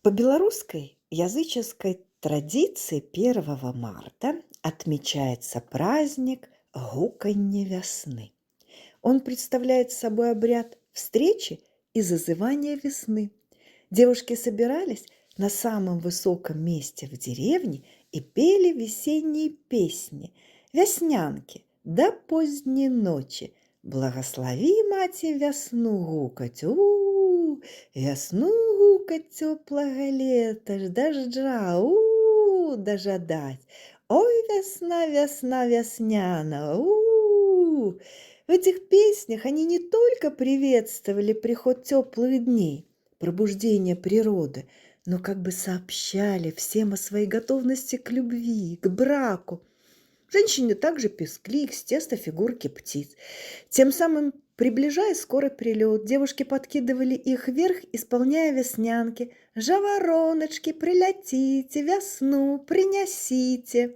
По белорусской языческой традиции 1 марта отмечается праздник гуканье весны. Он представляет собой обряд встречи и зазывания весны. Девушки собирались на самом высоком месте в деревне и пели весенние песни, веснянки до поздней ночи. Благослови, мати, весну гукать, весну гукать теплого лета, дождя, дожидать. Ой, весна, весна, весняна, В этих песнях они не только приветствовали приход теплых дней, пробуждение природы, но как бы сообщали всем о своей готовности к любви, к браку. Женщины также пескли их с теста фигурки птиц. Тем самым, приближая скорый прилет, девушки подкидывали их вверх, исполняя веснянки. «Жавороночки, прилетите, весну принесите».